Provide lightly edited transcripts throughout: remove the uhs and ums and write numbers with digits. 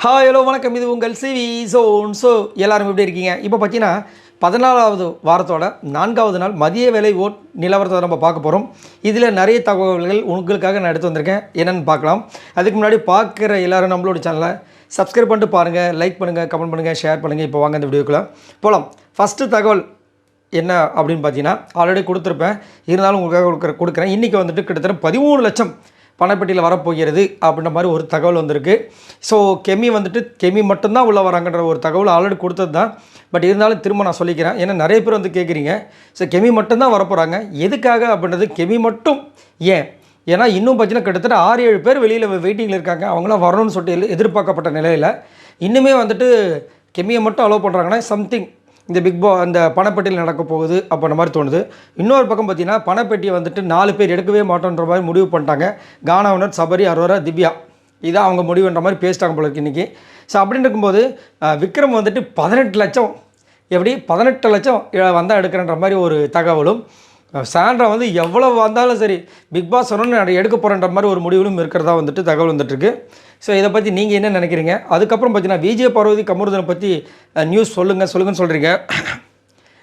Hi hello வணக்கம். இது உங்கள் சிவி ஜோன். எல்லாரும் எப்படி இருக்கீங்க? இப்போ பார்த்தீங்கன்னா 14வது வாரத்தோட 4வது நாள் மதிய வேலை ஓட் நிலவரத்தை நம்ம பார்க்க போகிறோம். இதில் நிறைய தகவல்கள் உங்களுக்காக நான் எடுத்து வந்திருக்கேன். என்னென்னு பார்க்கலாம். அதுக்கு முன்னாடி பார்க்குற எல்லோரும் நம்மளோட சேனலை சப்ஸ்கிரைப் பண்ணிட்டு பாருங்கள், லைக் பண்ணுங்கள், கமெண்ட் பண்ணுங்கள், ஷேர் பண்ணுங்கள். இப்போ வாங்க இந்த வீடியோக்குள்ளே போகலாம். ஃபஸ்ட்டு தகவல் என்ன அப்படின்னு பார்த்தீங்கன்னா, ஆல்ரெடி கொடுத்துருப்பேன், இருந்தாலும் உங்களுக்காக கொடுக்குறேன். இன்றைக்கி வந்துட்டு கிட்டத்தட்ட 13 லட்சம் பணப்பட்டியில் வரப்போகிறது அப்படின்ற மாதிரி ஒரு தகவல் வந்திருக்கு. ஸோ கெமி மட்டும்தான் உள்ளே வராங்கன்ற ஒரு தகவல் ஆல்ரெடி கொடுத்தது தான். பட் இருந்தாலும் திரும்ப நான் சொல்லிக்கிறேன், ஏன்னா நிறைய பேர் வந்து கேட்குறீங்க. ஸோ கெமி மட்டும்தான் வரப்போகிறாங்க, எதுக்காக அப்படின்றது கெமி மட்டும் ஏன்? ஏன்னா இன்னும் பார்த்தீங்கன்னா கிட்டத்தட்ட 6-7 பேர் வெளியில் வெயிட்டிங்கில் இருக்காங்க. அவங்களாம் வரணும்னு சொல்லிட்டு எதிர்பார்க்கப்பட்ட நிலையில் இன்னுமே வந்துட்டு கெமியை மட்டும் அலோவ் பண்ணுறாங்கன்னா சம்திங் இந்த அந்த பணப்பெட்டியில் நடக்க போகுது அப்படின்ற மாதிரி தோணுது. இன்னொரு பக்கம் பார்த்திங்கன்னா பணப்பெட்டியை வந்துட்டு 4 பேர் எடுக்கவே மாட்டோன்ற மாதிரி முடிவு பண்ணிட்டாங்க. கானாவினர், சபரி, அரோரா, திவ்யா, இதான் அவங்க முடிவுன்ற மாதிரி பேசிட்டாங்க போல இருக்கு இன்றைக்கி. ஸோ அப்படின்னு இருக்கும்போது விக்ரம் வந்துட்டு 18 லட்சம், எப்படி 18 லட்சம் வந்தால் எடுக்கிறன்ற மாதிரி ஒரு தகவலும், சாண்ட்ரா வந்து எவ்வளோ வந்தாலும் சரி பிக் பாஸ் சொன்னோன்னு எடுக்க போகிறன்ற மாதிரி ஒரு முடிவிலும் இருக்கிறதா வந்துட்டு தகவல் வந்துட்டுருக்கு. ஸோ இதை பற்றி நீங்கள் என்ன நினைக்கிறீங்க? அதுக்கப்புறம் பார்த்தீங்கன்னா விஜய் பார்வதி கமருதனை பற்றி நியூஸ் சொல்லுங்கன்னு சொல்கிறீங்க.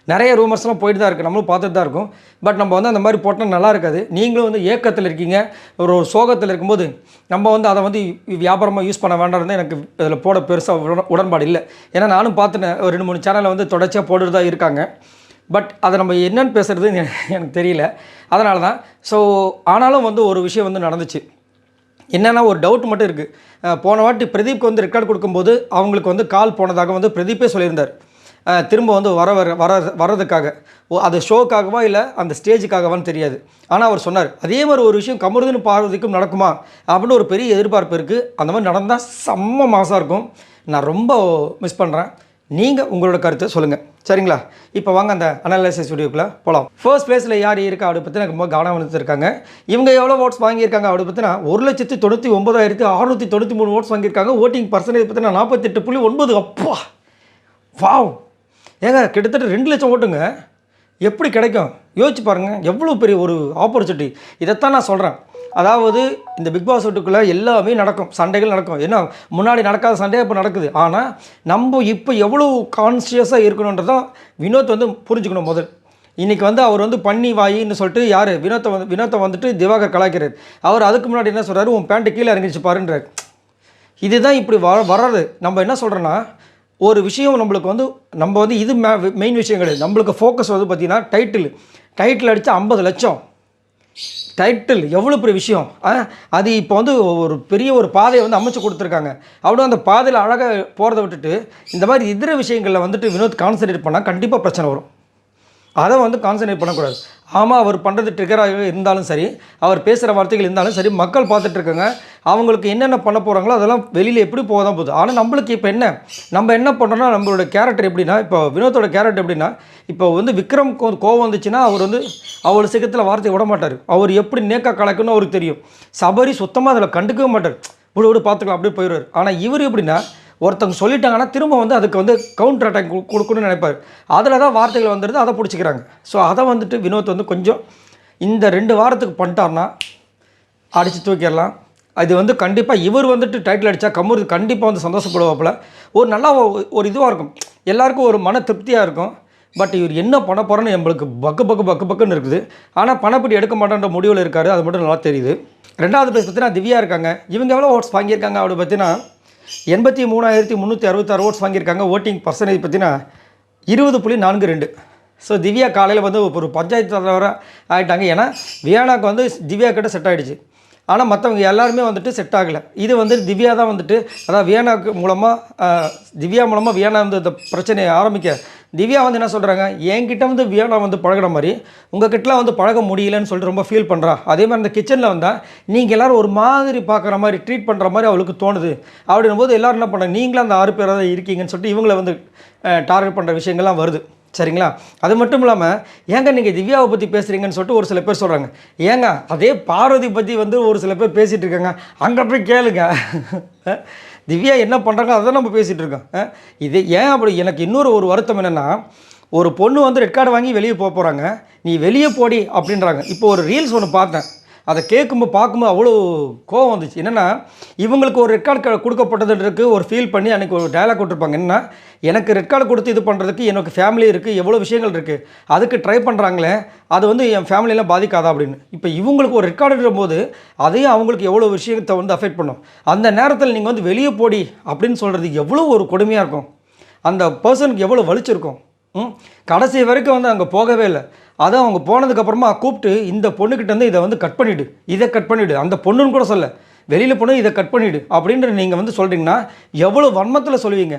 நிறைய ரூமர்ஸ்லாம் போயிட்டு தான் இருக்குது, நம்மளும் பார்த்துட்டு தான் இருக்கும். பட் நம்ம வந்து அந்த மாதிரி போட்டால் நல்லா இருக்காது. நீங்களும் வந்து ஏக்கத்தில் இருக்கீங்க, ஒரு சோகத்தில் இருக்கும்போது நம்ம வந்து அதை வந்து வியாபாரமாக யூஸ் பண்ண வேண்டாம். எனக்கு இதில் போட பெருசாக உடன்பாடு இல்லை. ஏன்னா நானும் பார்த்துட்டேன், ஒரு 2-3 சேனலில் வந்து தொடர்ச்சியாக போட்டுட்டு தான் இருக்காங்க. பட் அதை நம்ம என்னென்னு பேசுகிறதுன்னு எனக்கு தெரியல. அதனால தான். ஸோ ஆனாலும் வந்து ஒரு விஷயம் வந்து நடந்துச்சு. என்னென்னா ஒரு டவுட் மட்டும் இருக்குது. போன வாட்டி பிரதீப்க்கு வந்து ரெக்கார்ட் கொடுக்கும்போது அவங்களுக்கு வந்து கால் போனதாக வந்து பிரதீப்பே சொல்லியிருந்தார். திரும்ப வந்து வர்றதுக்காக, அது ஷோக்காகவா இல்லை அந்த ஸ்டேஜுக்காகவான்னு தெரியாது. ஆனால் அவர் சொன்னார். அதே மாதிரி ஒரு விஷயம் கமருதீன் பார்வதிக்கும் நடக்குமா அப்படின்னு ஒரு பெரிய எதிர்பார்ப்பு இருக்குது. அந்த மாதிரி நடந்தால் செம்ம மாசாக இருக்கும். நான் ரொம்ப மிஸ் பண்ணுறேன். நீங்கள் உங்களோட கருத்தை சொல்லுங்கள், சரிங்களா? இப்போ வாங்க அந்த அனாலிசிஸ் வீடியோக்குள்ளே போகலாம். ஃபர்ஸ்ட் பிளேஸில் யார் இருக்கா அப்படி பற்றி எனக்கு ரொம்ப கவனம் வந்துருக்காங்க. இவங்க எவ்வளோ ஓட்ஸ் வாங்கியிருக்காங்க அப்படி பற்றினா 1,99,693 ஓட்ஸ் வாங்கியிருக்காங்க. ஓட்டிங் பர்சன்டேஜ் பற்றினா 48.9. அப்பா வாவ்! ஏங்க கிட்டத்தட்ட 2 லட்சம் ஓட்டுங்க. எப்படி கிடைக்கும் யோசிச்சு பாருங்கள், எவ்வளோ பெரிய ஒரு ஆப்பர்ச்சுனிட்டி. இதைத்தான் நான் சொல்கிறேன். அதாவது இந்த பிக் பாஸ் வீட்டுக்குள்ளே எல்லாமே நடக்கும், சண்டைகள் நடக்கும். ஏன்னா முன்னாடி நடக்காத சண்டையாக இப்போ நடக்குது. ஆனால் நம்ம இப்போ எவ்வளோ கான்ஷியஸாக இருக்கணுன்றதான் வினோத் வந்து புரிஞ்சுக்கணும். இன்றைக்கி வந்து அவர் வந்து பண்ணி வாயின்னு சொல்லிட்டு யார் வினோத்தை வந்துட்டு திவாகர் கலாய்க்கிறார். அவர் அதுக்கு முன்னாடி என்ன சொல்கிறாரு, உன் பேண்ட்டு கீழே இறங்கிச்சு பாருன்றார். இதுதான் இப்படி வர்றது. நம்ம என்ன சொல்கிறோன்னா, ஒரு விஷயம் நம்மளுக்கு வந்து நம்ம வந்து இது மெயின் விஷயம் கிடையாது. நம்மளுக்கு ஃபோக்கஸ் வந்து பார்த்திங்கன்னா டைட்டில் அடித்தா 50 லட்சம். டைட்டில் எவ்வளோ பெரிய விஷயம். அது இப்போ வந்து ஒரு பெரிய ஒரு பாதையை வந்து அமைச்சு கொடுத்துருக்காங்க. அப்படியே அந்த பாதையில் அழகாக போகிறத விட்டுட்டு இந்த மாதிரி இதர விஷயங்களில் வந்துட்டு வினோத் கான்சன்ட்ரேட் பண்ணால் கண்டிப்பாக பிரச்சனை வரும். அதை வந்து கான்சன்ட்ரேட் பண்ணக்கூடாது. ஆமாம், அவர் பண்ணுறது ட்ரிகராக இருந்தாலும் சரி, அவர் பேசுகிற வார்த்தைகள் இருந்தாலும் சரி, மக்கள் பார்த்துட்ருக்காங்க. அவங்களுக்கு என்னென்ன பண்ண போகிறாங்களோ அதெல்லாம் வெளியில் எப்படி போக தான் போகுது. ஆனால் நம்மளுக்கு இப்போ நம்ம என்ன பண்ணுறோன்னா, நம்மளோட கேரக்டர் எப்படின்னா, இப்போ வினோத்தோட கேரக்டர் எப்படின்னா, இப்போ வந்து விக்ரம் கோவம் வந்துச்சுன்னா அவர் வந்து அவ்வளோ சீக்கிரத்தில் வார்த்தை விட மாட்டார். அவர் எப்படி நேக்காக கலக்கணும்னு அவருக்கு தெரியும். சபரி சுத்தமாக அதில் கண்டுக்கவே மாட்டார். விடு பார்த்துக்கலாம் அப்படியே போயிடுவார். ஆனால் இவர் எப்படின்னா, ஒருத்தவங்க சொல்லிட்டாங்கன்னா திரும்ப வந்து அதுக்கு வந்து கவுண்டர் அட்டாக் கொடுக்கணும்னு நினைப்பார். அதில் தான் வார்த்தைகள் வந்துடுது, அதை பிடிச்சிக்கிறாங்க. ஸோ அதை வந்துட்டு வினோத் வந்து கொஞ்சம் இந்த 2 வாரத்துக்கு பண்ணிட்டார்னா அடித்து தூக்கிடலாம். அது வந்து கண்டிப்பாக இவர் வந்துட்டு டைட்டில் அடித்தா கமருது கண்டிப்பாக வந்து சந்தோஷப்படுவாப்பில். ஒரு நல்லா ஒரு இதுவாக இருக்கும், எல்லாருக்கும் ஒரு மன திருப்தியாக இருக்கும். பட் இவர் என்ன பண்ண போகிறோன்னு நம்மளுக்கு பக்குன்னு இருக்குது. ஆனால் பணப்படி எடுக்க மாட்டேன்ற முடிவில் இருக்கார், அது மட்டும் நல்லா தெரியுது. 2வது பிளேஸ் பார்த்தீங்கன்னா திவ்யா இருக்காங்க. இவங்க எவ்வளோ ஓட்ஸ் வாங்கியிருக்காங்க அப்படி பார்த்தீங்கன்னா 83,366 ஓட்ஸ் வாங்கியிருக்காங்க. ஓட்டிங் பர்சன்டேஜ் பார்த்தீங்கன்னா 20.42. ஸோ திவ்யா காலையில் வந்து ஒரு பஞ்சாயத்து தலைவராக ஆகிட்டாங்க. ஏன்னா வியானாக்கு வந்து திவ்யா கிட்ட செட் ஆகிடுச்சு. ஆனால் மற்றவங்க எல்லாருமே வந்துட்டு செட் ஆகலை. இது வந்து திவ்யா தான் வந்துட்டு, அதாவது திவ்யா மூலமாக வியானா வந்து இந்த பிரச்சனையை ஆரம்பிக்க திவ்யா வந்து என்ன சொல்கிறாங்க, என்கிட்ட வந்து வியானா வந்து பழகிற மாதிரி உங்கள் கிட்டலாம் வந்து பழக முடியலன்னு சொல்லிட்டு ரொம்ப ஃபீல் பண்ணுறா. அதே மாதிரி அந்த கிச்சனில் வந்தால் நீங்கள் எல்லோரும் ஒரு மாதிரி பார்க்குற மாதிரி ட்ரீட் பண்ணுற மாதிரி அவளுக்கு தோணுது. அப்படின்னும் போது எல்லோரும் என்ன பண்ணுறாங்க, நீங்களும் அந்த 6 பேராக தான் இருக்கீங்கன்னு சொல்லிட்டு இவங்களை வந்து டார்கெட் பண்ணுற விஷயங்கள்லாம் வருது, சரிங்களா? அது மட்டும் இல்லாமல் ஏங்க நீங்கள் திவ்யாவை பற்றி பேசுகிறீங்கன்னு சொல்லிட்டு ஒரு சில பேர் சொல்கிறாங்க. ஏங்க அதே பார்வதி பற்றி வந்து ஒரு சில பேர் பேசிகிட்டு இருக்காங்க, அங்கே போய் கேளுங்க. திவ்யா என்ன பண்ணுறாங்க அதை நம்ம பேசிகிட்டு இருக்கோம். இது ஏன் அப்படி? எனக்கு இன்னொரு ஒரு வருத்தம் என்னென்னா, ஒரு பொண்ணு வந்து ரெட் கார்டு வாங்கி வெளியே போகிறாங்க, நீ வெளியே போடி அப்படின்றாங்க. இப்போ ஒரு ரீல்ஸ் ஒன்று பார்த்தேன். அதை கேட்கும்போது பார்க்கும்போது அவ்வளோ கோவம் வந்துச்சு. என்னென்னா இவங்களுக்கு ஒரு ரெட் கார்டு கொடுக்கப்பட்டதுன்றதுக்கு ஒரு ஃபீல் பண்ணி அன்றைக்கி ஒரு டயலாக் விட்டுருப்பாங்க. என்னென்னா எனக்கு ரெட் கார்டு கொடுத்து இது பண்ணுறதுக்கு எனக்கு ஃபேமிலி இருக்குது, எவ்வளோ விஷயங்கள் இருக்குது, அதுக்கு ட்ரை பண்ணுறாங்களே அது வந்து என் ஃபேமிலியெல்லாம் பாதிக்காதா அப்படின்னு. இப்போ இவங்களுக்கு ஒரு ரெட் கார்டுன்ற போது அதையும் அவங்களுக்கு எவ்வளோ விஷயத்தை வந்து அஃபெக்ட் பண்ணும். அந்த நேரத்தில் நீங்கள் வந்து வெளியே போடி அப்படின்னு சொல்கிறது எவ்வளோ ஒரு கொடுமையாக இருக்கும். அந்த பர்சனுக்கு எவ்வளோ வலிச்சிருக்கும். கடைசி வரைக்கும் வந்து அங்கே போகவே இல்லை. அதான் அவங்க போனதுக்கப்புறமா கூப்பிட்டு இந்த பொண்ணுக்கிட்டேருந்து இதை வந்து கட் பண்ணிவிடு, இதை கட் பண்ணிவிடு, அந்த பொண்ணுன்னு கூட சொல்ல, வெளியில் போனால் இதை கட் பண்ணிவிடு அப்படின்ற நீங்கள் வந்து சொல்கிறீங்கன்னா எவ்வளோ வன்மத்தில் சொல்லுவீங்க.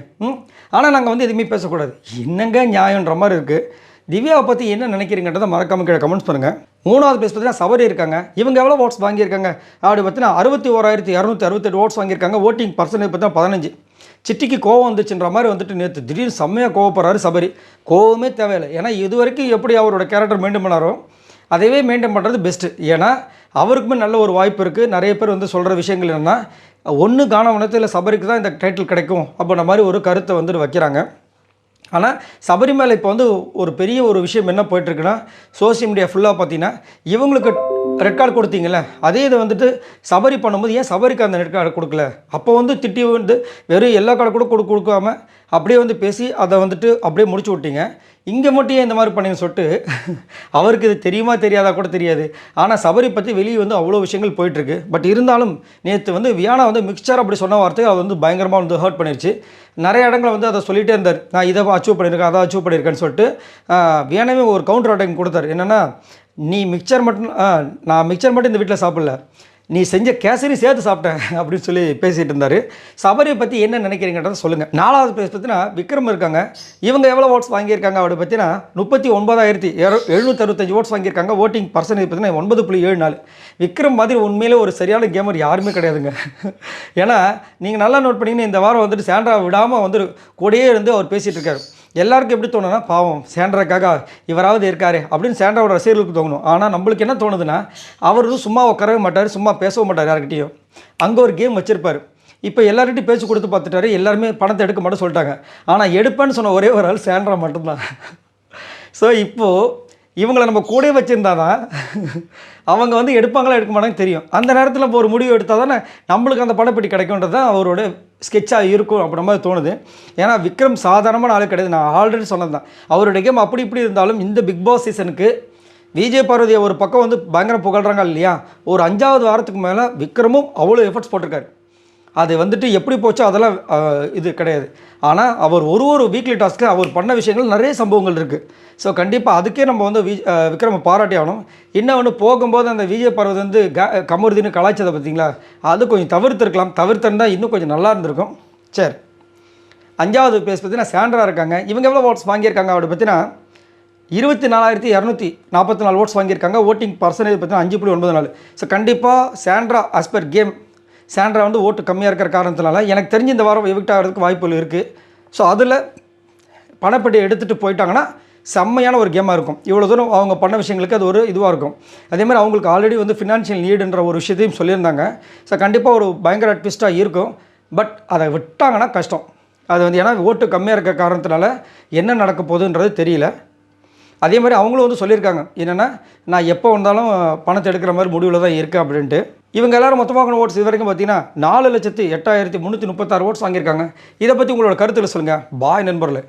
ஆனால் நாங்கள் வந்து எதுவுமே பேசக்கூடாது. என்னங்க நியாயன்ற மாதிரி இருக்குது. திவ்யாவை பற்றி என்ன நினைக்கிறீங்கன்றதை மறக்காமல் கீழே கமெண்ட்ஸ் பண்ணுங்கள். மூணாவது பிளேஸ் பார்த்தீங்கன்னா சபரி இருக்காங்க. இவங்க எவ்வளோ ஓட்ஸ் வாங்கியிருக்காங்க அப்படி பார்த்தீங்கன்னா 61,268 ஓட்ஸ் வாங்கியிருக்காங்க. ஓட்டிங் பர்சன்டேஜ் பார்த்தீங்கன்னா 15. சிட்டிக்கு கோவம் வந்துச்சுன்ற மாதிரி வந்துட்டு நேற்று திடீர்னு செம்மையாக கோவப்படுறாரு சபரி. கோவமே தேவையில்லை. ஏன்னா இது வரைக்கும் எப்படி அவரோட கேரக்டர் மெயின்டைன் பண்ணாரோ அதைவே மெயின்டைன் பண்ணுறது பெஸ்ட்டு. ஏன்னா அவருக்குமே நல்ல ஒரு வாய்ப்பு இருக்குது. நிறைய பேர் வந்து சொல்கிற விஷயங்கள் என்னென்னா ஒன்று காணவனத்தில் சபரிக்கு தான் இந்த டைட்டில் கிடைக்கும் அப்படின்ற மாதிரி ஒரு கருத்தை வந்துட்டு வைக்கிறாங்க. ஆனால் சபரி மேலே இப்போ வந்து ஒரு பெரிய ஒரு விஷயம் என்ன போயிட்டுருக்குன்னா சோசியல் மீடியா ஃபுல்லாக பார்த்தீங்கன்னா இவங்களுக்கு ரெட் கார்டு கொடுத்தீங்களே அதே இதை வந்துட்டு சபரி பண்ணும்போது ஏன் சபரிக்கு அந்த ரெட் கார்டு கொடுக்கல, அப்போ வந்து திட்டி வந்து வெறும் எல்லா கார்டு கூட கொடுக்காம அப்படியே வந்து பேசி அதை வந்துட்டு அப்படியே முடிச்சு விட்டீங்க. இங்கே மட்டும் ஏன் இந்த மாதிரி பண்ணீங்கன்னு சொல்லிட்டு அவருக்கு இது தெரியுமா தெரியாதா கூட தெரியாது. ஆனால் சபரி பற்றி வெளியே வந்து அவ்வளோ விஷயங்கள் போயிட்டுருக்கு. பட் இருந்தாலும் நேற்று வந்து வியானா வந்து மிக்சர் அப்படி சொன்ன வார்த்தை அது வந்து பயங்கரமாக வந்து ஹர்ட் பண்ணிருச்சு. நிறைய இடங்களை வந்து அதை சொல்லிகிட்டே இருந்தார். நான் இதை அச்சீவ் பண்ணியிருக்கேன், அதை அச்சீவ் பண்ணியிருக்கேன்னு சொல்லிட்டு வியானாவே ஒரு கவுண்டர் அட்டாக் கொடுத்தார். என்னென்னா நீ மிக்சர் மட்டும் நான் மிக்சர் மட்டும் இந்த வீட்டில் சாப்பிடல, நீ செஞ்ச கேசரி சேர்த்து சாப்பிட்டேன் அப்படின்னு சொல்லி பேசிகிட்டு இருந்தார். சபரியை பற்றி என்ன நினைக்கிறீங்கன்றதை சொல்லுங்கள். நாலாவது பிளேஸ் பார்த்தீங்கன்னா விக்ரம் இருக்காங்க. இவங்க எவ்வளோ ஓட்ஸ் வாங்கியிருக்காங்க அப்படி பார்த்தீங்கன்னா 39,765 ஓட்ஸ் வாங்கியிருக்காங்க. ஓட்டிங் பர்சன்டேஜ் பார்த்தீங்கன்னா 9.74. விக்ரம் மாதிரி உண்மையிலே ஒரு சரியான கேமர் யாருமே கிடையாதுங்க. ஏன்னா நீங்கள் நல்லா நோட் பண்ணிங்கன்னா இந்த வாரம் வந்துட்டு சாண்ட்ரா விடாமல் வந்து கூடயே இருந்து அவர் பேசிகிட்டு இருக்காரு. எல்லாருக்கும் எப்படி தோணுன்னா பாவம் சாண்ட்ராக்காக இவராவது இருக்காரு அப்படின்னு சாண்ட்ராவோட ரசிகர்களுக்கு தோணும். ஆனால் நம்மளுக்கு என்ன தோணுதுன்னா அவர் சும்மா உட்காரவே மாட்டார், சும்மா பேசவும் மாட்டார் யார்கிட்டையும். அங்கே ஒரு கேம் வச்சுருப்பார். இப்போ எல்லார்கிட்டையும் பேச்சு கொடுத்து பார்த்துட்டாரு. எல்லாருமே பணத்தை எடுக்க மாட்டேன்னு சொல்லிட்டாங்க. ஆனால் எடுப்பேன்னு சொன்ன ஒரே ஒரு ஆள் சாண்ட்ரா மட்டும்தான். ஸோ இப்போது இவங்களை நம்ம கூட வச்சுருந்தா தான் அவங்க வந்து எடுப்பாங்களா எடுக்க மாட்டாங்கன்னு தெரியும். அந்த நேரத்தில் இப்போ ஒரு முடிவு எடுத்தால் தானே நம்மளுக்கு அந்த பணப்பெட்டி கிடைக்கும்ன்றது தான் அவரோட ஸ்கெட்சாக இருக்கும் அப்படின்ற மாதிரி தோணுது. ஏன்னா விக்ரம் சாதாரணமான ஆளு கிடையாது. நான் ஆல்ரெடி சொன்னது தான். அவருடைய கேம் அப்படி இப்படி இருந்தாலும் இந்த பிக் பாஸ் சீசனுக்கு விஜய் பார்வதியை ஒரு பக்கம் வந்து பயங்கரம் புகழ்கிறாங்க இல்லையா, ஒரு 5வது வாரத்துக்கு மேலே விக்ரமும் அவ்வளோ எஃபர்ட்ஸ் போட்டிருக்காரு. அது வந்துட்டு எப்படி போச்சோ அதெல்லாம் இது கிடையாது. ஆனால் அவர் ஒரு வீக்லி டாஸ்க்கு அவர் பண்ண விஷயங்கள் நிறைய சம்பவங்கள் இருக்குது. ஸோ கண்டிப்பாக அதுக்கே நம்ம வந்து விக்ரமை பாராட்டி ஆகணும். இன்னொன்று போகும்போது அந்த விஜய் பார்வதி வந்து கமருதின்னு கலாய்ச்சதை பார்த்தீங்களா, அது கொஞ்சம் தவிர்த்துருக்கலாம். தவிர்த்திருந்தால் இன்னும் கொஞ்சம் நல்லா இருந்திருக்கும். சரி, 5வது பிளேஸ் பார்த்தீங்கன்னா சாண்ட்ரா இருக்காங்க. இவங்க எவ்வளோ ஓட்ஸ் வாங்கியிருக்காங்க அப்படி பார்த்தீங்கன்னா 24,244 ஓட்ஸ் வாங்கியிருக்காங்க. ஓட்டிங் பர்சன்டேஜ் பார்த்தீங்கன்னா 5.94. ஸோ கண்டிப்பாக Sandra as per game Sandra வந்து ஓட்டு கம்மியாக இருக்கிற காரணத்தினால எனக்கு தெரிஞ்சு இந்த வாரம் எவிக்ட் ஆகிறதுக்கு வாய்ப்புகள் இருக்குது. ஸோ அதில் பணப்பெட்டியை எடுத்துகிட்டு போயிட்டாங்கன்னா செம்மையான ஒரு கேமாக இருக்கும். இவ்வளோ தூரம் அவங்க பண்ண விஷயங்களுக்கு அது ஒரு இதுவாக இருக்கும். அதேமாதிரி அவங்களுக்கு ஆல்ரெடி வந்து ஃபினான்ஷியல் நீடுன்ற ஒரு விஷயத்தையும் சொல்லியிருந்தாங்க. ஸோ கண்டிப்பாக ஒரு பயங்கர ட்விஸ்ட்டாக இருக்கும். பட் அதை விட்டாங்கன்னா கஷ்டம். அது வந்து ஏன்னா ஓட்டு கம்மியாக இருக்கிற காரணத்தினால என்ன நடக்க போகுதுன்றது தெரியல. அதே மாதிரி அவங்களும் வந்து சொல்லியிருக்காங்க என்னென்னா நான் எப்போ வந்தாலும் பணத்தை எடுக்கிற மாதிரி முடிவில் தான் இருக்கேன் அப்படின்ட்டு. இவங்க எல்லோரும் மொத்தமாக ஓட்ஸ் இது வரைக்கும் பார்த்தீங்கன்னா 4,08,336 ஓட்ஸ் வாங்கியிருக்காங்க. இதை பற்றி உங்களோட கருத்தில் சொல்லுங்கள். பாய் நண்பர்களே.